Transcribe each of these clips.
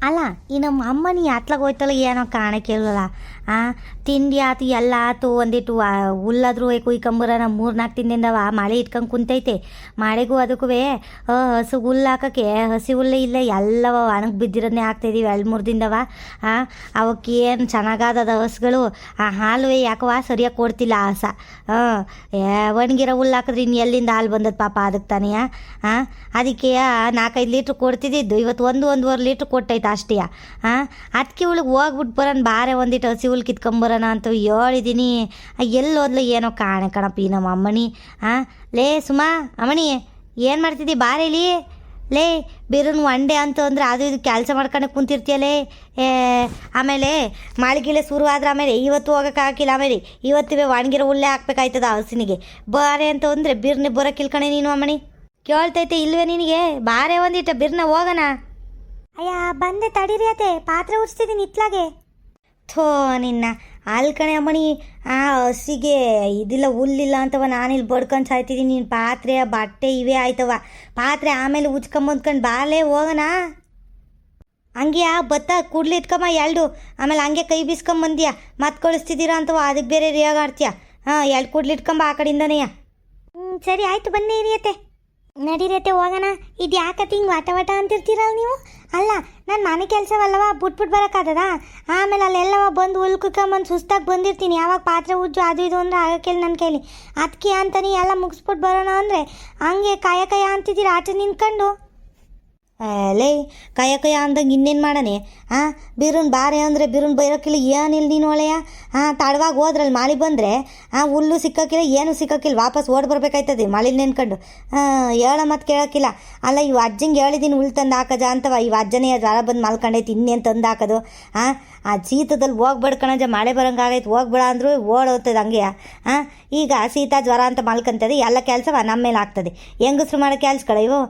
ಅಲ್ಲ ಈ ನಮ್ಮ ಅಮ್ಮನಿ ಅತ್ಲಾಗ ಹೋಯ್ತಲ್ಲ ಏನೋ ಕಾಣಕ್ಕೆ ಇಲ್ವಲ್ಲ. ತಿಂಡಿ ಆತು ಎಲ್ಲ ಆತು ಒಂದಿಟ್ಟು ಹುಲ್ಲಾದ್ರೂ ಕುಯ್ಕೊಂಬರೋಣ 3-4 ದಿನದಿಂದವ ಮಳೆ ಇಟ್ಕೊಂಡು ಕುಂತೈತೆ. ಮಳೆಗೂ ಅದಕ್ಕೂ ಹಸು ಹುಲ್ಲು ಹಾಕೋಕ್ಕೆ ಹಸಿ ಹುಲ್ಲೇ ಇಲ್ಲ, ಎಲ್ಲವ ಒಣಗಿ ಬಿದ್ದಿರೋದನ್ನೇ ಹಾಕ್ತಾಯಿದ್ದೀವಿ 2-3 ದಿನದವ. ಅವಕ್ಕೆ ಏನು ಚೆನ್ನಾಗಾದದ ಹಸುಗಳು. ಹಾಲು ಯಾಕವ ಸರಿಯಾಗಿ ಕೊಡ್ತಿಲ್ಲ ಹಸ. ಒಣಗಿರೋ ಹುಲ್ಲು ಹಾಕಿದ್ರೆ ಇನ್ನು ಎಲ್ಲಿಂದ ಹಾಲು ಬಂದದ್ದು ಪಾಪ ಅದಕ್ಕೆ ತಾನೇ. ಅದಕ್ಕೆ 4-5 ಲೀಟ್ರ್ ಕೊಡ್ತಿದ್ದಿದ್ದು, ಇವತ್ತು 1-1.5 ಲೀಟ್ರ್ ಕೊಟ್ಟೈತೆ ಅಷ್ಟೇ. ಅದಕ್ಕೆ ಇವಳಿಗೆ ಹೋಗ್ಬಿಟ್ಟು ಬರೋಣ ಬಾರೆ ಒಂದಿಟ್ಟು ಹಸಿ ಹುಲ್ಲು ಕಿತ್ಕೊಂಬರೋಣ ಅಂತ ಹೇಳಿದ್ದೀನಿ. ಎಲ್ಲೋದ್ಲು ಏನೋ ಕಣಪ್ಪ ಈ ನಮ್ಮ ಅಮ್ಮನಿ. ಲೇ ಸುಮಾ ಅಮ್ಮಣಿ ಏನು ಮಾಡ್ತಿದ್ದಿ ಬಾರೇಲಿ. ಲೇ ಬಿರುನ್ ಒಂಡೆ ಅಂತ ಅಂದರೆ ಅದು ಇದು ಕೆಲಸ ಮಾಡ್ಕೊಂಡು ಕುಂತಿರ್ತೀಯಲೇ. ಆಮೇಲೆ ಮಾಳಿಗೆಲೆ ಶುರು ಆದ್ರೆ ಆಮೇಲೆ ಇವತ್ತು ಹೋಗೋಕ್ಕಾಗಿಲ್ಲ. ಆಮೇಲೆ ಇವತ್ತಿವೆ ಒಣಗಿರೋ ಹುಲ್ಲೇ ಹಾಕ್ಬೇಕಾಯ್ತದ ಹಸಿನಿಗೆ. ಬಾರೆ ಅಂತ ಅಂದರೆ ಬಿರ್ನೆ ಬರೋಕ್ಕಿಲ್ಕಣೆ ನೀನು ಅಮ್ಮಣಿ. ಕೇಳ್ತೈತೆ ಇಲ್ವೇ ನಿನಗೆ? ಬಾರೆ ಒಂದಿಟ್ಟ ಬಿರ್ನ ಹೋಗೋಣ. ಅಯ್ಯ ಬಂದೆ ತಡೀರಿ ಅತ್ತೆ, ಪಾತ್ರೆ ಉಡ್ಸ್ತಿದ್ದೀನಿ ಇತ್ಲಾಗೆ. ಥೋ ನಿನ್ನ ಕಣೆ ಅಮ್ಮಣಿ. ಹಸಿಗೆ ಇದಿಲ್ಲ ಹುಲ್ಲಿಲ್ಲ ಅಂತವ ನಾನಿಲ್ಲಿ ಬಡ್ಕೊಂಡು ಸಾಯ್ತಿದ್ದೀನಿ. ನೀನು ಪಾತ್ರೆ ಬಟ್ಟೆ ಇವೇ ಆಯ್ತವ. ಪಾತ್ರೆ ಆಮೇಲೆ ಉಚ್ಕೊಂಬಂದ್ಕೊಂಡು ಬಾಲೇ ಹೋಗೋಣ. ಹಂಗೆ ಬತ್ತ ಕುಡ್ಲಿ ಇಟ್ಕೊಂಬ 2. ಆಮೇಲೆ ಹಂಗೆ ಕೈ ಬೀಸ್ಕೊಂಬಂದ್ಯಾ ಮತ್ತೆ ಕಳಿಸ್ತಿದ್ದೀರಾ ಅಂತವ, ಅದಕ್ಕೆ ಬೇರೆ ರೇಗಾಡ್ತೀಯ. 2 ಕುಡ್ಲಿ ಇಟ್ಕೊಂಬ ಆ ಕಡೆಯಿಂದನೇ. ಸರಿ ಆಯಿತು ಬನ್ನಿ ಹಿರಿಯತ್ತೆ. ನಡೀರತ್ತೆ ಹೋಗೋಣ. ಇದು ಯಾಕತ್ತೆ ಹಿಂಗೆ ವಟ ಅಂತಿರ್ತೀರಲ್ಲ ನೀವು? ಅಲ್ಲ ನಾನು ಮನೆ ಕೆಲಸವಲ್ಲವ ಬಿಟ್ಬಿಟ್ಟು ಬರೋಕ್ಕಾಗದ? ಆಮೇಲೆ ಅಲ್ಲೆಲ್ಲವ ಬಂದು ಉಲ್ಕೊಂಬಂದು ಸುಸ್ತಾಗಿ ಬಂದಿರ್ತೀನಿ. ಯಾವಾಗ ಪಾತ್ರೆ ಉಜ್ಜು ಅದು ಇದು ಅಂದರೆ ಆಗೋಕ್ಕಿಲ್ಲ ನನ್ನ ಕೈಲಿ. ಅದಕ್ಕೆ ಅಂತಾನೆ ಎಲ್ಲ ಮುಗಿಸ್ಬಿಟ್ಟು ಬರೋಣ ಅಂದರೆ ಹಂಗೆ ಕಾಯ ಅಂತಿದ್ದೀರ ಆಟ ನಿಂತ್ಕೊಂಡು. ಲೇ ಕಯ ಅಂದಂಗೆ ಇನ್ನೇನು ಮಾಡಣೆ? ಬಿರುನ್ ಬಾರೆ ಅಂದರೆ ಬಿರುನ್ ಬೈರೋಕ್ಕಿಲ್ಲ ಏನಿಲ್ಲ ನೀನು ಒಳೆಯ. ತಡವಾಗಿ ಹೋದ್ರಲ್ಲಿ ಮಳೆ ಬಂದರೆ ಹುಲ್ಲು ಸಿಕ್ಕೋಕ್ಕಿಲ್ಲ, ಏನೂ ಸಿಕ್ಕೋಕ್ಕಿಲ್ಲ, ವಾಪಸ್ ಓಡಿ ಬರ್ಬೇಕಾಯ್ತದೆ ಮಳೆ ನೆನ್ಕೊಂಡು. ಹೇಳೋ ಮತ್ತು ಕೇಳೋಕ್ಕಿಲ್ಲ. ಅಲ್ಲ ಇವು ಅಜ್ಜಂಗೆ ಹೇಳಿದ್ದೀನಿ ಹುಲ್ಲು ತಂದು ಹಾಕೋಜ ಅಂತವ. ಇವು ಅಜ್ಜನೇ ಜ್ವರ ಬಂದು ಮಲ್ಕೊಂಡೈತಿ, ಇನ್ನೇನು ತಂದು ಹಾಕೋದು? ಆ ಶೀತದಲ್ಲಿ ಹೋಗ್ಬೇಡ ಕಣಜ, ಮಳೆ ಬರೋಂಗಾಗೈತೆ ಹೋಗ್ಬೇಡ ಅಂದರೂ ಓಡೋಗ್ತದೆ ಹಂಗೆ. ಈಗ ಶೀತ ಜ್ವರ ಅಂತ ಮಲ್ಕೊಂತದೆ, ಎಲ್ಲ ಕೆಲಸವ ನಮ್ಮ ಮೇಲೆ ಆಗ್ತದೆ. ಹೆಂಗಸ್ರು ಮಾಡೋ ಕೆಲ್ಸಗಳು ಇವು.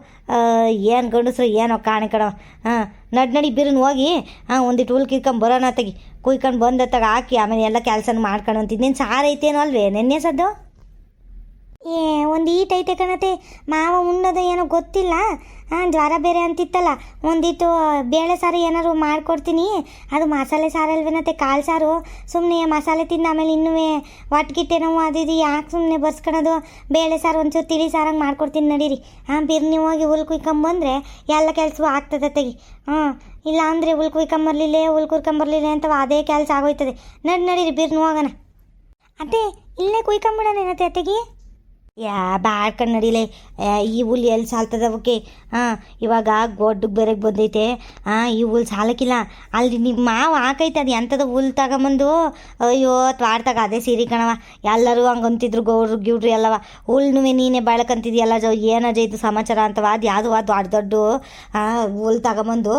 ಏನು ಗಂಡಸ್ರು ಏನೋ ಕಾಣೆ ಕಣ. ನಡಿ ಬಿರುನ್ ಹೋಗಿ ಒಂದಿಟ್ಟು ಹುಲ್ ಕಿತ್ಕೊಂಡು ಬರೋಣ ತೆಗಿ. ಕುಯ್ಕೊಂಡು ಬಂದತ್ತಾಗ ಹಾಕಿ ಆಮೇಲೆ ಎಲ್ಲ ಕೆಲಸನ ಮಾಡ್ಕೊಂಡು ಅಂತಿದ್ದು. ನೀನು ಸಾರು ಐತೇನೋ ಅಲ್ವೇ ನೆನ್ನೆ ಸದ್ದು? ಒಂದು ಈಟ್ ಐತೆ ಕಣತೆ ಮಾವ ಉಣ್ಣೋದು ಏನೋ ಗೊತ್ತಿಲ್ಲ. ಜ್ವರ ಬೇರೆ ಅಂತಿತ್ತಲ್ಲ, ಒಂದಿಟ್ಟು ಬೇಳೆ ಸಾರು ಏನಾದ್ರು ಮಾಡಿಕೊಡ್ತೀನಿ. ಅದು ಮಸಾಲೆ ಸಾರು ಅಲ್ವೇನತ್ತೆ, ಕಾಳು ಸಾರು. ಸುಮ್ಮನೆ ಮಸಾಲೆ ತಿಂದು ಆಮೇಲೆ ಇನ್ನೂ ಒಟ್ಟಿಗಿಟ್ಟೆ ನಾವು ಅದು ಇದು ಯಾಕೆ ಸುಮ್ಮನೆ ಬರ್ಸ್ಕೊಳೋದು. ಬೇಳೆ ಸಾರು ಒಂಚೂರು ತಿಳಿ ಸಾರಂಗೆ ಮಾಡ್ಕೊಡ್ತೀನಿ ನಡೀರಿ. ಬಿರ್ನಿ ಹೋಗಿ ಹುಲ್ ಕುಯ್ಕೊಂಬಂದರೆ ಎಲ್ಲ ಕೆಲಸವೂ ಆಗ್ತದೆ ತೆಗಿ. ಇಲ್ಲ ಅಂದರೆ ಹುಲ್ ಕುಯ್ಕೊಂಬರ್ಲಿಲ್ಲ ಅಂತ ಅದೇ ಕೆಲಸ ಆಗೋಯ್ತದೆ. ನಡೀರಿ ಬಿರ್ನಿ ಹೋಗೋಣ. ಅತ್ತೆ ಇಲ್ಲೇ ಕುಯ್ಕೊಂಬಿಡೋಣೇನತ್ತೆ ಅತ್ತೆಗೆ? ಬ್ಯಾಡ್ಕೊಂಡು ನಡೀಲೆ. ಈ ಹುಲ್ಲು ಎಲ್ಲಿ ಸಾಲ್ತದ ಅವಕ್ಕೆ? ಇವಾಗ ಗೊಡ್ಡಗೆ ಬೇರೆಗೆ ಬಂದೈತೆ. ಈ ಹುಲ್ಲು ಸಾಲಕ್ಕಿಲ್ಲ. ಅಲ್ಲಿ ನಿಮ್ಮ ಮಾವು ಹಾಕೈತೆ ಅದು ಎಂಥದ ಹುಲ್ಲು ತಗೊಂಬಂದು. ಅಯ್ಯೋ ತ್ವಾಡ್ತಾಗ ಅದೇ ಸೀರೆ ಕಣವ. ಎಲ್ಲರೂ ಹಂಗಂತಿದ್ರು ಗೌಡ್ರು ಗಿವ್ಡ್ರು ಎಲ್ಲವ. ಹುಲ್ಲು ನೀನೇ ಬೆಳಕಂತಿದ್ಯಲ್ಲ ಏನಜ ಇದು ಸಮಾಚಾರ ಅಂತವ. ಅದು ಯಾವುದು ದೊಡ್ಡ ಹುಲ್ಲು ತಗೊಂಬಂದು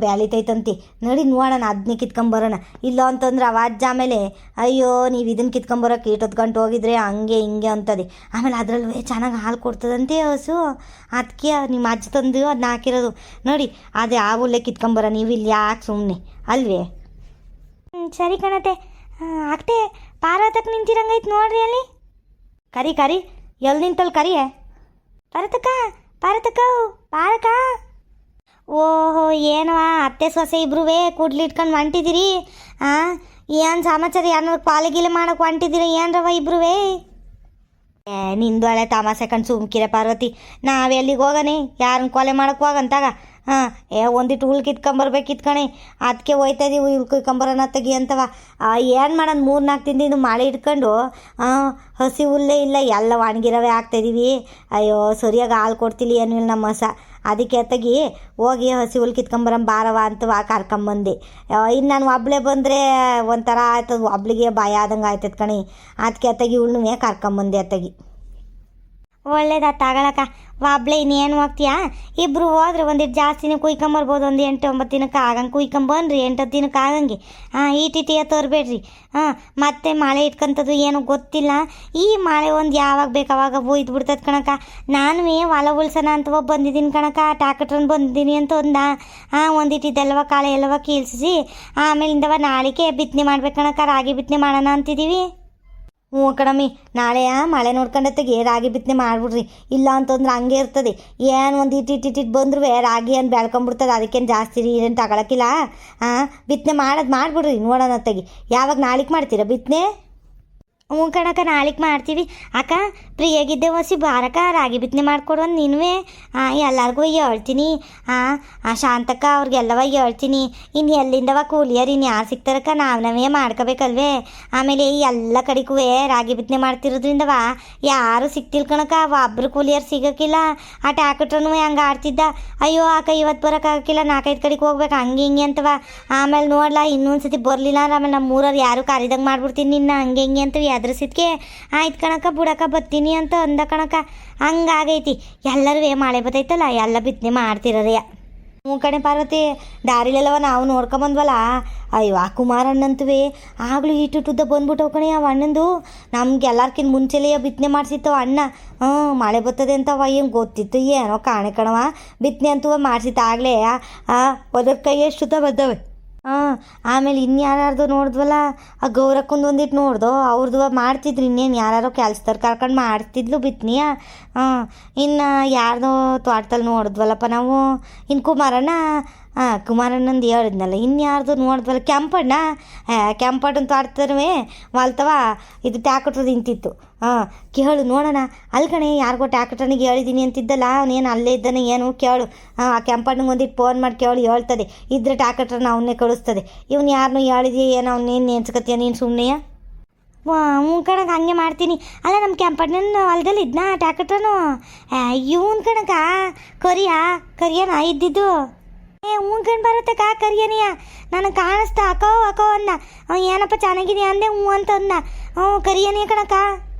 ಬೆಳಿತೈತಂತಿ. ನಡಿ ನೋಡೋಣ, ಅದನ್ನೇ ಕಿತ್ಕೊಂಬರೋಣ. ಇಲ್ಲ ಅಂತಂದ್ರೆ ಅವ ಅಜ್ಜ ಆಮೇಲೆ ಅಯ್ಯೋ ನೀವು ಇದನ್ನು ಕಿತ್ಕೊಂಬರೋಕೆ 8 ಗಂಟೆ ಹೋಗಿದ್ರೆ ಹಂಗೆ ಹಿಂಗೆ ಅಂತದೆ. ಆಮೇಲೆ ಅದರಲ್ಲೂ ಚೆನ್ನಾಗಿ ಹಾಲು ಕೊಡ್ತದಂತೆ ಹಸು. ಅದಕ್ಕೆ ನಿಮ್ಮ ಅಜ್ಜ ತಂದು ಅದನ್ನ ಹಾಕಿರೋದು ನೋಡಿ. ಅದೇ ಆ ಹುಲ್ಲೇ ಕಿತ್ಕೊಂಬರ, ನೀವು ಇಲ್ಲಿ ಯಾಕೆ ಸುಮ್ಮನೆ ಅಲ್ವೇ? ಸರಿ ಕಣತೆ. ಅಷ್ಟೇ ಪಾರತಕ್ಕೆ ನಿಂತಿರಂಗೈತೆ ನೋಡ್ರಿ ಅಲ್ಲಿ. ಕರಿ ಎಲ್ಲಿ ನಿಂತಲ್ಲಿ ಕರಿಯೇ? ಪಾರಕ. ಓಹೋ ಏನವ ಅತ್ತೆ ಸೊಸೆ ಇಬ್ರೂ ಕೂಡ್ಲಿಟ್ಕೊಂಡು ಹೊಂಟಿದ್ದೀರಿ. ಏನು ಸಮಾಚಾರ? ಏನಾದ್ರು ಪಾಲಿಗಿಲೆ ಮಾಡೋಕೆ ಹೊಂಟಿದ್ದೀರಿ ಏನ್ರವ ಇಬ್ರೂ? ನಿಂದು ಹಳೆ ತಮಾಸೆ ಕಣ್ ಸುಮ್ಕಿರೆ ಪಾರ್ವತಿ. ನಾವೇ ಅಲ್ಲಿಗೆ ಹೋಗನೆ, ಯಾರನ್ನ ಕೊಲೆ ಮಾಡೋಕೆ ಹೋಗಂತಾಗ. ಒಂದಿಟ್ಟು ಹುಲ್ ಕಿತ್ಕೊಂಬರ್ಬೇಕಿತ್ತು ಕಣೆ. ಅದಕ್ಕೆ ಹೋಯ್ತಾ ಇದೀವಿ ಹುಲ್ ಕಿತ್ಕೊಂಬರೋಣ ತೆಗಿ ಅಂತವ. ಏನು ಮಾಡೋಣ 3-4 ದಿನದಿಂದ ಮಳೆ ಇಟ್ಕೊಂಡು ಹಸಿ ಹುಲ್ಲೇ ಇಲ್ಲ, ಎಲ್ಲ ಒಣಗಿರವೇ ಆಗ್ತಾಯಿದ್ದೀವಿ. ಅಯ್ಯೋ ಸರಿಯಾಗಿ ಹಾಲು ಕೊಡ್ತಿಲ್ಲ ಏನೂ ಇಲ್ಲ ನಮ್ಮ ಹಸ. ಅದಕ್ಕೆ ತೆಗಿ ಹೋಗಿ ಹಸಿ ಹುಲ್ ಕಿತ್ಕೊಂಬರಂ ಬಾರವ ಅಂತವ ಕರ್ಕೊಂಬಂದೆ. ಇನ್ನು ನಾನು ಒಬ್ಳೆ ಬಂದರೆ ಒಂಥರ ಆಯ್ತದ, ಒಬ್ಳಿಗೆ ಭಯ ಆದಂಗೆ ಆಯ್ತದ ಕಣೆ. ಅದಕ್ಕೆ ತೆಗಿ ಹುಣ್ಣು ಕರ್ಕೊಂಬಂದೆ ಅತ್ತಗಿ. ಒಳ್ಳೇದ ತಗೊಳಕ. ಒಬ್ಳೆ ಇನ್ನೇನು ಹೋಗ್ತೀಯಾ? ಇಬ್ಬರು ಹೋದ್ರೆ ಒಂದಿಟ್ಟು ಜಾಸ್ತಿನೇ ಕುಯ್ಕೊಂಬರ್ಬೋದು. ಒಂದು 8-9 ದಿನಕ್ಕೆ ಆಗಂಗೆ ಕುಯ್ಕೊಂಬನ್ರಿ, 8-10 ದಿನಕ್ಕೆ ಆಗಂಗೆ. ಈಟಿಟಿಯ ತರಬೇಡ್ರಿ. ಮತ್ತೆ ಮಳೆ ಇಟ್ಕೊಂತದ್ದು ಏನೋ ಗೊತ್ತಿಲ್ಲ. ಈ ಮಳೆ ಒಂದು ಯಾವಾಗ ಬೇಕು ಅವಾಗ ಹೋಯ್ತು ಬಿಡ್ತದೆ ಕಣಕ. ನಾನು ಹೊಲ ಉಳ್ಸೋಣ ಅಂತ ಬಂದಿದ್ದೀನಿ ಕಣಕ. ಟ್ಯಾಕ್ಟ್ರನ್ ಬಂದಿದ್ದೀನಿ ಅಂತ ಒಂದಿಟ್ಟಿದ್ದೆಲ್ಲವ ಕಾಳೆ ಎಲ್ಲವ ಕೀಳ್ಸಿ ಆಮೇಲಿಂದವ ನಾಳಿಕೆ ಬಿತ್ತನೆ ಮಾಡ್ಬೇಕು ಕಣಕ. ರಾಗಿ ಬಿತ್ತನೆ ಮಾಡೋಣ ಅಂತಿದ್ದೀವಿ. ಹ್ಞೂ ಕಣಮ್ಮಿ, ನಾಳೆ ಮಳೆ ನೋಡ್ಕೊಂಡತ್ತಿಗೆ ರಾಗಿ ಬಿತ್ತನೆ ಮಾಡಿಬಿಡ್ರಿ. ಇಲ್ಲ ಅಂತಂದ್ರೆ ಹಂಗೆ ಇರ್ತದೆ. ಏನು ಒಂದು ಇಟ್ಟಿಟ್ಟು ಬಂದ್ರೂ ರಾಗಿ ಏನು ಬೆಳ್ಕೊಂಬಿಡ್ತದೆ. ಅದಕ್ಕೇನು ಜಾಸ್ತಿ ಏನು ತಗೊಳಕ್ಕಿಲ್ಲ. ಬಿತ್ತನೆ ಮಾಡಿಬಿಡ್ರಿ ನೋಡೋಣತ್ತಾಗಿ. ಯಾವಾಗ ನಾಳೆಗೆ ಮಾಡ್ತೀರಾ ಬಿತ್ತನೆ? ಹ್ಞೂ ಕಣಕ್ಕ, ನಾಳೆಗೆ ಮಾಡ್ತೀವಿ. ಅಕ್ಕ ಫ್ರೀಯಾಗಿದ್ದೆ ಹೊಸಿ ಬಾರಕ್ಕ, ರಾಗಿ ಬಿತ್ತನೆ ಮಾಡಿಕೊಡು ನೀನುವೇ. ಎಲ್ಲರಿಗೂ ಹೇಳ್ತೀನಿ. ಶಾಂತಕ್ಕ ಅವ್ರಿಗೆಲ್ಲವ ಹೇಳ್ತೀನಿ. ಇನ್ನು ಎಲ್ಲಿಂದವ ಕೂಲಿಯರು ಇನ್ನು ಯಾರು ಸಿಗ್ತಾರಕ್ಕ? ನಾವೇ ಮಾಡ್ಕೋಬೇಕಲ್ವೇ? ಆಮೇಲೆ ಎಲ್ಲ ಕಡೆಗೂ ರಾಗಿ ಬಿತ್ತನೆ ಮಾಡ್ತಿರೋದ್ರಿಂದವ ಯಾರು ಸಿಗ್ತಿಲ್ ಕಣಕ್ಕ. ಒಬ್ಬರು ಕೂಲಿಯರು ಸಿಗೋಕ್ಕಿಲ್ಲ. ಆ ಟ್ಯಾಕ್ಟ್ರನು ಹಂಗೆ ಆಡ್ತಿದ್ದ. ಅಯ್ಯೋ ಅಕ್ಕ ಇವತ್ತು ಬರೋಕ್ಕಾಗಕ್ಕಿಲ್ಲ, 4-5 ಕಡೆಗೆ ಹೋಗ್ಬೇಕು ಹಂಗೆ ಹಿಂಗೆ ಅಂತವ. ಆಮೇಲೆ ನೋಡ್ಲಾ ಇನ್ನೊಂದು ಸತಿ ಬರಲಿಲ್ಲ ಅಂದ್ರೆ ಆಮೇಲೆ ನಮ್ಮ ಊರವ್ರು ಯಾರು ಕರಿದಂಗೆ ಮಾಡ್ಬಿಡ್ತೀನಿ ನಿನ್ನ ಹಂಗೆ ಹಿಂಗೆ ಅಂತವಿ. ಅದ್ರಸಿದ್ಕೆ ಆಯ್ತು ಕಣಕ್ಕ ಬುಡಕ್ಕ ಬರ್ತೀನಿ ಅಂತ ಅಂದ ಕಣಕ್ಕ. ಹಂಗಾಗೈತಿ. ಎಲ್ಲರೂ ಮಳೆ ಬತ್ತೈತಲ್ಲ ಎಲ್ಲ ಬಿತ್ತನೆ ಮಾಡ್ತಿರೋದೇ. ಹ್ಞೂ ಕಣೆ ಪಾರ್ವತಿ, ದಾರಿಲೆಲ್ಲವ ನಾವು ನೋಡ್ಕೊಂಬಂದ್ವಲ್ಲ. ಅಯ್ಯೋ ಆ ಕುಮಾರಣ್ಣಂತುವೆ ಆಗಲೂ ಇಟ್ಟುದ್ದ ಬಂದ್ಬಿಟ್ಟವು ಕಣೆ ಅವ ಅಣ್ಣಂದು. ನಮ್ಗೆ ಎಲ್ಲರ್ಕಿಂತ ಮುಂಚೆಲೇ ಬಿತ್ತನೆ ಮಾಡಿಸಿತ್ತವ ಅಣ್ಣ. ಮಳೆ ಬರ್ತದೆ ಅಂತವ ಏನು ಗೊತ್ತಿತ್ತು ಏನೋ ಕಾಣೆ ಕಣವ. ಬಿತ್ತನೆ ಅಂತವ ಮಾಡಿಸಿತ್ತು ಆಗಲೇ. ಒಂದರ ಕೈ ಎಷ್ಟು ಬದ್ದವೆ. ಆಮೇಲೆ ಇನ್ಯಾರ್ದು ನೋಡಿದ್ವಲ್ಲ, ಆ ಗೌರಕ್ಕಂದು ಒಂದಿಟ್ಟು ನೋಡ್ದು ಅವ್ರದ್ದು ಮಾಡ್ತಿದ್ರು. ಇನ್ನೇನು ಯಾರು ಕೆಲ್ಸದವ್ರು ಕರ್ಕೊಂಡು ಮಾಡ್ತಿದ್ಲು ಬಿತ್ತನೆಯ. ಇನ್ನು ಯಾರ್ದೋ ತೋಟದಲ್ಲಿ ನೋಡಿದ್ವಲ್ಲಪ್ಪ ನಾವು. ಇನ್ನು ಕುಮಾರಣ್ಣಂದು ಹೇಳಿದ್ನಲ್ಲ. ಇನ್ಯಾರ್ದು ನೋಡಿದ್ವಲ್ಲ, ಕೆಂಪಣ್ಣನ ತೋಟದವೇ ಮಲ್ತವ ಇದು ಟ್ಯಾಕ್ಟ್ರದ್ದು ನಿಂತಿತ್ತು. ಕೇಳು ನೋಡೋಣ. ಅಲ್ಲಿ ಕಣೆ ಯಾರಿಗೋ ಟ್ಯಾಕ್ಟ್ರನಿಗೆ ಹೇಳಿದ್ದೀನಿ ಅಂತಿದ್ದಲ್ಲ, ಅವನೇನು ಅಲ್ಲೇ ಇದ್ದಾನೆ ಏನು ಕೇಳು. ಆ ಕೆಂಪಣ್ಣಗೆ ಒಂದಿಟ್ಟು ಫೋನ್ ಮಾಡಿ ಕೇಳಿ ಹೇಳ್ತದೆ. ಇದ್ರೆ ಟ್ಯಾಕ್ಟ್ರನ್ನ ಅವನ್ನೇ ಕಳಿಸ್ತದೆ. ಇವನು ಯಾರನ್ನೂ ಹೇಳಿದೆಯಾ ಏನೋ ಅವನ್ನೇನು ನೆನ್ಸ್ಕತ್ತೀಯ ನೀನು ಸುಮ್ಮನೆಯ? ಹ್ಞೂ ಕಣಕ್ಕೆ ಹಂಗೆ ಮಾಡ್ತೀನಿ. ಅಲ್ಲ ನಮ್ಮ ಕೆಂಪಣ್ಣನ ಹೊಲದಲ್ಲಿ ಇದ್ನಾ ಟ್ಯಾಕ್ಟ್ರನು? ಇವನು ಕಣಕ್ಕ ಕರಿಯನ ಇದ್ದಿದ್ದು. ಹ್ಞೂ ಕಣ್ ಬರುತ್ತಕ್ಕ ಕರಿಯನಿಯ. ನನಗೆ ಕಾಣಿಸ್ತಾ ಅಕೋ ಅಂದ. ಏನಪ್ಪ ಚೆನ್ನಾಗಿದೆಯಾ ಅಂದೆ. ಹ್ಞೂ ಅಂತ ಅಂದ. ಕರಿಯನಿಯ ಕಣಕ್ಕ.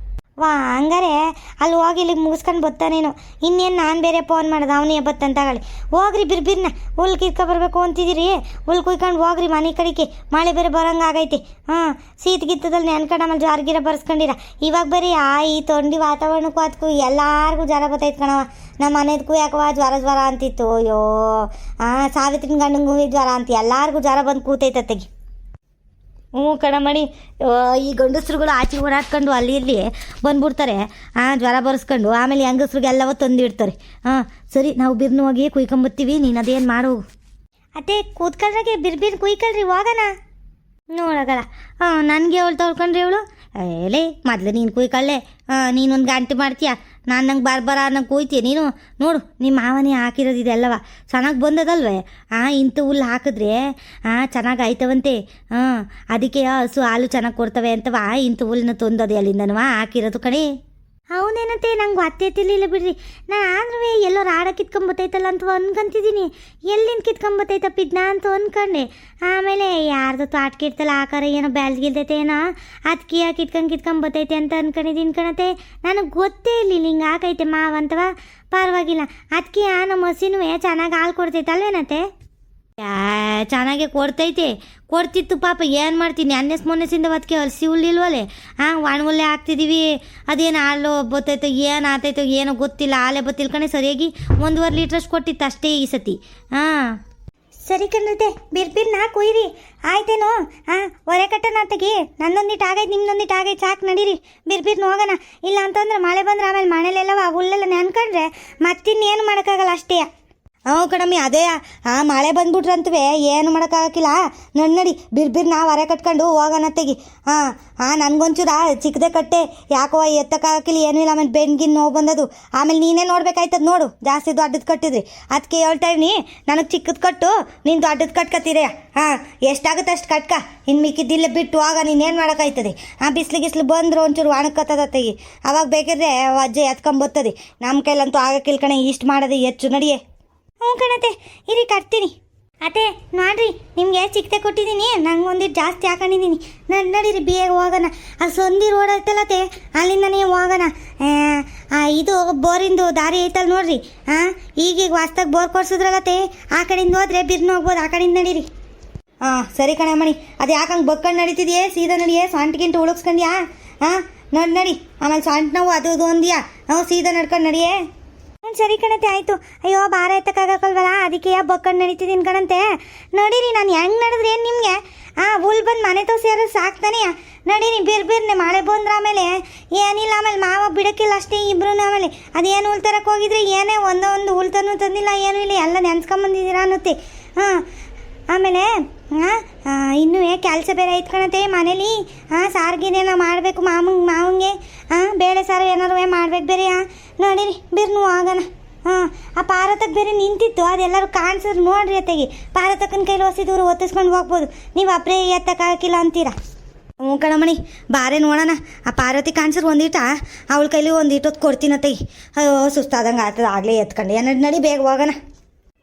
ಹಂಗಾರೆ ಅಲ್ಲಿ ಹೋಗಿ ಇಲ್ಲಿಗೆ ಮುಗಿಸ್ಕೊಂಡು ಬತ್ತಾನೇನು. ಇನ್ನೇನು ನಾನು ಬೇರೆ ಫೋನ್ ಮಾಡೋದು ಅವನೇ ಬತ್ತಂತಾಗಲಿ. ಹೋಗ್ರಿ ಬಿರ್ಬಿರ್ನ ಹುಲ್ ಕಿರ್ಕೊಬರ್ಬೇಕು ಅಂತಿದ್ದೀರಿ. ಹುಲ್ ಕುಯ್ಕೊಂಡು ಹೋಗ್ರಿ ಮನೆ ಕಡೆಗೆ. ಮಳೆ ಬೇರೆ ಬರೋಂಗೆ ಆಗೈತಿ. ಶೀತಗಿತ್ತದಲ್ಲಿ ನೆನ್ಕೊಂಡು ಆಮೇಲೆ ಜ್ವರ ಬರ್ಸ್ಕೊಂಡಿರ. ಇವಾಗ ಬರೀ ಈ ಥಂಡಿ ವಾತಾವರಣಕ್ಕೂ ಅದಕ್ಕೂ ಎಲ್ಲರಿಗೂ ಜ್ವರ ಬತ್ತೈತೆ ಕಣವ. ನಮ್ಮ ಮನೆದಕ್ಕೂ ಯಾಕವ ಜ್ವರ ಅಂತಿತ್ತು. ಅಯ್ಯೋ ಸಾವಿತ್ರಿನ ಗಂಡಂಗೂ ಜ್ವರ ಅಂತ ಎಲ್ಲರಿಗೂ ಜ್ವರ ಬಂದು ಕೂತೈತತ್ತೆಗೆ. ಹ್ಞೂ ಕಣಮಣಿ, ಈ ಗಂಡಸ್ರುಗಳು ಆಚೆ ಓಡಾಡ್ಕೊಂಡು ಅಲ್ಲಿ ಇಲ್ಲಿ ಬಂದ್ಬಿಡ್ತಾರೆ. ಜ್ವರ ಬರ್ಸ್ಕೊಂಡು ಆಮೇಲೆ ಹೆಂಗಸ್ರಿಗೆಲ್ಲವ ತಂದಿಡ್ತಾರೆ. ಸರಿ ನಾವು ಬಿರ್ನು ಹೋಗಿ ಕುಯ್ಕೊಂಬತ್ತೀವಿ. ನೀನು ಅದೇನು ಮಾಡು. ಅದೇ ಕೂತ್ಕೊಳ್ರಾಗೆ ಬಿರ್ಬಿರ್ ಕುಯ್ಕೊಳ್ರಿ ಹೋಗೋಣ. ನೋಡೋಗಲ್ಲ ನನಗೆ ಅವಳು ತೊಳ್ಕೊಂಡ್ರಿ ಅವಳು. ಏಲೇ ಮೊದಲು ನೀನು ಕುಯ್ಕೊಳ್ಳೆ. ನೀನೊಂದು ಗಂಟೆ ಮಾಡ್ತೀಯ. ನಾನು ನಂಗೆ ಬರ ನಂಗೆ ಕುಯ್ತೀಯ ನೀನು. ನೋಡು ನಿಮ್ಮ ಮಾವನೇ ಹಾಕಿರೋದು ಇದೆಲ್ಲವ ಚೆನ್ನಾಗಿ ಬಂದದಲ್ವೇ. ಇಂಥ ಹುಲ್ಲು ಹಾಕಿದ್ರೆ ಚೆನ್ನಾಗಿ ಆಯ್ತವಂತೆ. ಅದಕ್ಕೆ ಹಸು ಹಾಲು ಚೆನ್ನಾಗಿ ಕೊಡ್ತವೆ ಅಂತವ ಇಂಥ ಹುಲ್ಲನ್ನ ತಂದದೆ ಅಲ್ಲಿಂದನವ ಹಾಕಿರೋದು ಕಣೆ. ಅವನೇನಂತೆ ನಂಗೆ ಅತ್ತೆ ತಿರ್ಲಿಲ್ಲ ಬಿಡ್ರಿ. ನಾನು ಆದ್ರೂ ಎಲ್ಲೋ ರಾಡ ಕಿತ್ಕೊಂಬತ್ತೈತಲ್ಲ ಅಂತ ಅನ್ಕೊಂತಿದ್ದೀನಿ. ಎಲ್ಲಿಂದ ಕಿತ್ಕೊಂಬತ್ತೈತಪ್ಪಿದ್ನ ಅಂತ ಅಂದ್ಕೊಂಡೆ. ಆಮೇಲೆ ಯಾರ್ದು ತೋಟಕ್ಕೆ ಇರ್ತಲ್ಲ ಆಕಾರ ಏನೋ ಬ್ಯಾಲ್ಗಿಲ್ದೈತೆ ಏನೋ ಅದಕ್ಕೆ ಕಿತ್ಕೊಂಬತ್ತೈತೆ ಅಂತ ಅನ್ಕೊಂಡಿದ್ದೀನಿ ಕಣತೆ. ನನಗೆ ಗೊತ್ತೇ ಇರಲಿಲ್ಲ ಹಿಂಗೆ ಹಾಕೈತೆ ಮಾವಂತವ. ಪರವಾಗಿಲ್ಲ ಅದಕ್ಕೆ ನಮ್ಮ ಹಸಿನೂ ಚೆನ್ನಾಗಿ ಹಾಲು ಕೊಡ್ತೈತಲ್ವೇನತ್ತೆ? ಚೆನ್ನಾಗೆ ಕೊಡ್ತಿತ್ತು ಪಾಪ. ಏನು ಮಾಡ್ತೀನಿ ಮೊನ್ನೆಸಿಂದ ಅದಕ್ಕೆ ಹಲಸಿ ಹುಲ್ಲಿಲ್ವಲ್ಲೇ. ಒಣ ಹುಲ್ಲೆ ಹಾಕ್ತಿದ್ದೀವಿ. ಅದೇನು ಹಾಲು ಬತ್ತೈತೋ ಏನು ಆತೈತೋ ಏನೋ ಗೊತ್ತಿಲ್ಲ. ಹಾಲೇ ಬತ್ತಿಲ್ಕಣೆ ಸರಿಯಾಗಿ 1.5 ಲೀಟ್ರಷ್ಟು ಕೊಟ್ಟಿತ್ತು ಅಷ್ಟೇ ಈ ಸತಿ. ಸರಿ ಕಣ್ರತೆ ಬಿರ್ಬಿರ್ನ ಕುಯ್ರಿ ಆಯ್ತೇನೋ. ಹೊರೆ ಕಟ್ಟನ ತೆಗಿ. ನನ್ನೊಂದಿಟ್ಟು ಆಗೈತೆ ನಿಮ್ದೊಂದಿಟ್ಟು ಆಗೈತೆ ಸಾಕು ನಡೀರಿ ಬಿರ್ಬಿರ್ನ ಹೋಗೋಣ. ಇಲ್ಲ ಅಂತಂದ್ರೆ ಮಳೆ ಬಂದ್ರೆ ಆಮೇಲೆ ಮನೇಲೆಲ್ಲವ ಹುಲ್ಲೆಲ್ಲ ನೆನ್ಕೊಂಡ್ರೆ ಮತ್ತಿನ್ನೇನು ಮಾಡೋಕ್ಕಾಗಲ್ಲ ಅಷ್ಟೇ. ಕಣಮ್ಮಿ ಅದೇ ಮಳೆ ಬಂದ್ಬಿಟ್ರಂತವೇ ಏನು ಮಾಡೋಕ್ಕಾಗಕ್ಕಿಲ್ಲ. ನಡಿ ಬಿರ್ಬಿರ್ ನಾವು ಹೊರೆ ಕಟ್ಕೊಂಡು ಹೋಗೋಣ ತೆಗಿ. ನನಗೊಂಚೂರ ಚಿಕ್ಕದೇ ಕಟ್ಟೆ ಯಾಕೋ ಎತ್ತಕ್ಕಾಗಕ್ಕಿಲ್ಲ ಏನೂ ಇಲ್ಲ. ಆಮೇಲೆ ಬೆನ್ಗಿನ್ ನೋವು ಬಂದದು. ಆಮೇಲೆ ನೀನೇ ನೋಡ್ಬೇಕಾಯ್ತದ ನೋಡು. ಜಾಸ್ತಿ ದೊಡ್ಡದು ಕಟ್ಟಿದ್ರಿ ಅದಕ್ಕೆ ಹೇಳ್ತಾ ಇವ್ನಿ ನನಗೆ ಚಿಕ್ಕದು ಕಟ್ಟು, ನೀನು ದೊಡ್ಡದು ಕಟ್ಕತ್ತೀರ. ಎಷ್ಟಾಗುತ್ತೆ ಅಷ್ಟು ಕಟ್ಕ. ಇನ್ನು ಮಿಕ್ಕಿದ್ದಿಲ್ಲ ಬಿಟ್ಟು ಹೋಗ. ನೀನೇನು ಮಾಡೋಕ್ಕಾಯ್ತದೆ. ಬಿಸ್ಲು ಬಂದ್ರೆ ಒಂಚೂರು ಒಣಕತ್ತದ ತೆಗಿ. ಅವಾಗ ಬೇಕಿದ್ರೆ ಅಜ್ಜೆ ಎತ್ಕೊಂಬತ್ತದೆ. ನಮ್ಮ ಕೈಲಂತೂ ಆಗಕ್ಕಿಲ್ಲ ಕಣೆ. ಇಷ್ಟು ಮಾಡೋದು ಹೆಚ್ಚು ನಡಿಯೇ. ಹ್ಞೂ ಕಣತೆ ಇರಿ ಕಟ್ತೀನಿ. ಅತ್ತೆ ನೋಡ್ರಿ ನಿಮಗೆ ಚಿಕ್ಕತೆ ಕೊಟ್ಟಿದ್ದೀನಿ. ನಂಗೆ ಒಂದಿಟ್ಟು ಜಾಸ್ತಿ ಹಾಕೊಂಡಿದ್ದೀನಿ. ನಡೀರಿ ಬೇಗ ಹೋಗೋಣ. ಸಂದಿ ರೋಡ್ ಐತಲ್ಲತ್ತೆ ಅಲ್ಲಿಂದನೇ ಹೋಗೋಣ. ಇದು ಬೋರಿಂದು ದಾರಿ ಐತಲ್ಲ ನೋಡ್ರಿ. ಈಗೀಗ ಹೊಸ್ದಾಗಿ ಬೋರ್ ಕೊಡ್ಸಿದ್ರಲ್ಲತ್ತೆ ಆ ಕಡೆಯಿಂದ ಹೋದ್ರೆ ಬಿರ್ನು ಹೋಗ್ಬೋದು. ಆ ಕಡೆಯಿಂದ ನಡೀರಿ. ಸರಿ ಕಣಮ್ಮಣಿ. ಅದು ಯಾಕಂಗೆ ಬಕ್ಕೊಂಡು ನಡೀತಿದೆಯೇ? ಸೀದಾ ನಡಿಯೇ. ಸೊಂಟಿಗಿಂಟು ಉಳುಕ್ಸ್ಕೊಂಡ್ಯಾ? ನಡಿ. ಆಮೇಲೆ ಸೊಂಟು ನೋವು ಅದು ಒಂದಿಯಾ? ಸೀದಾ ನಡ್ಕೊಂಡು ನಡಿಯೇ. ಸರಿ ಕಣತೆ ಆಯಿತು. ಅಯ್ಯೋ ಭಾರ ಎತ್ತಕ್ಕಾಗಲ್ವಲ್ಲ ಅದಕ್ಕೆ ಬಕ್ಕೊಂಡು ನಡೀತಿದ್ದೀನಿ ಕಣಂತೆ. ನಡೀರಿ. ನಾನು ಹೆಂಗೆ ನಡೆದ್ರೆ ಏನು ನಿಮಗೆ ಹುಲ್ ಬಂದು ಮನೆ ತೋರಿಸಿದ್ರೆ ಸಾಕ್ತಾನೆ. ನಡೀನಿ ಬಿರ್ನೆ ಮಳೆ ಬಂದ್ರೆ ಆಮೇಲೆ ಏನಿಲ್ಲ, ಆಮೇಲೆ ಮಾವ ಬಿಡಕ್ಕಿಲ್ಲ ಅಷ್ಟೇ ಇಬ್ರು. ಆಮೇಲೆ ಅದೇನು ಹುಲ್ ತರಕ್ಕೆ ಹೋಗಿದ್ರೆ ಏನೇ ಒಂದು ಹುಲ್ ತಂದಿಲ್ಲ, ಏನೂ ಇಲ್ಲ, ಎಲ್ಲ ನೆನ್ಸ್ಕೊಂಬಂದಿದ್ದೀರಾ ಅನ್ನುತ್ತೆ. ಆಮೇಲೆ ಇನ್ನೂ ಕೆಲಸ ಬೇರೆ ಐತ್ಕೊಳತ್ತೆ ಮನೇಲಿ. ಸಾರ್ಗಿನೇನೋ ಮಾಡಬೇಕು ಮಾವಂಗೆ. ಬೇಳೆ ಸಾರು ಏನಾರು ಮಾಡ್ಬೇಕು ಬೇರೆ. ನೋಡಿರಿ ಬಿರ್ನು ಆಗೋಣ. ಆ ಪಾರತಕ್ಕೆ ಬೇರೆ ನಿಂತಿತ್ತು, ಅದೆಲ್ಲರೂ ಕಾಣಿಸಿದ್ರು ನೋಡ್ರಿ. ಅತ್ತೆಗೆ ಪಾರತಕ್ಕನ ಕೈಲಿ ಹೊಸಿದವರು ಒತ್ತಿಸ್ಕೊಂಡು ಹೋಗ್ಬೋದು, ನೀವು ಅಬ್ಬರೇ ಎತ್ತಕ್ಕಾಗಿಲ್ಲ ಅಂತೀರಾ. ಹ್ಞೂ ಕಣಮಣಿ, ಬಾರೆ ನೋಡೋಣ. ಆ ಪಾರ್ವತಿ ಕಾಣಿಸಿದ್ರು ಒಂದಿಟ ಅವಳ ಕೈಲಿ ಒಂದಿಟ್ಟು ಹೊತ್ತು ಕೊಡ್ತೀನತ್ತೆಗೆ. ಅಯ್ಯೋ ಸುಸ್ತಾದಂಗೆ ಆಗ್ತದೆ, ಆಗಲೇ ಎತ್ಕೊಂಡು ನಡಿ ಬೇಗ ಹೋಗೋಣ.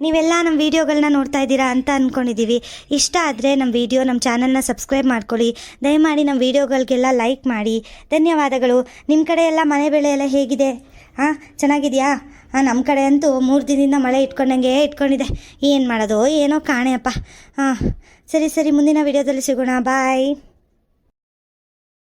ನೀವೆಲ್ಲ ನಮ್ಮ ವೀಡಿಯೋಗಳನ್ನ ನೋಡ್ತಾ ಇದ್ದೀರಾ ಅಂತ ಅಂದ್ಕೊಂಡಿದ್ದೀವಿ. ಇಷ್ಟ ಆದರೆ ನಮ್ಮ ವಿಡಿಯೋ ನಮ್ಮ ಚಾನಲ್ನ ಸಬ್ಸ್ಕ್ರೈಬ್ ಮಾಡ್ಕೊಳ್ಳಿ. ದಯಮಾಡಿ ನಮ್ಮ ವೀಡಿಯೋಗಳಿಗೆಲ್ಲ ಲೈಕ್ ಮಾಡಿ. ಧನ್ಯವಾದಗಳು. ನಿಮ್ಮ ಕಡೆ ಎಲ್ಲ ಮನೆ ಬೆಳೆ ಎಲ್ಲ ಹೇಗಿದೆ? ಚೆನ್ನಾಗಿದೆಯಾ? ನಮ್ಮ ಕಡೆ ಅಂತೂ 3 ದಿನದಿಂದ ಮಳೆ ಇಟ್ಕೊಂಡಿದೆ. ಏನು ಮಾಡೋದು ಏನೋ ಕಾಣೆಯಪ್ಪ. ಸರಿ ಮುಂದಿನ ವೀಡಿಯೋದಲ್ಲಿ ಸಿಗೋಣ. ಬಾಯ್.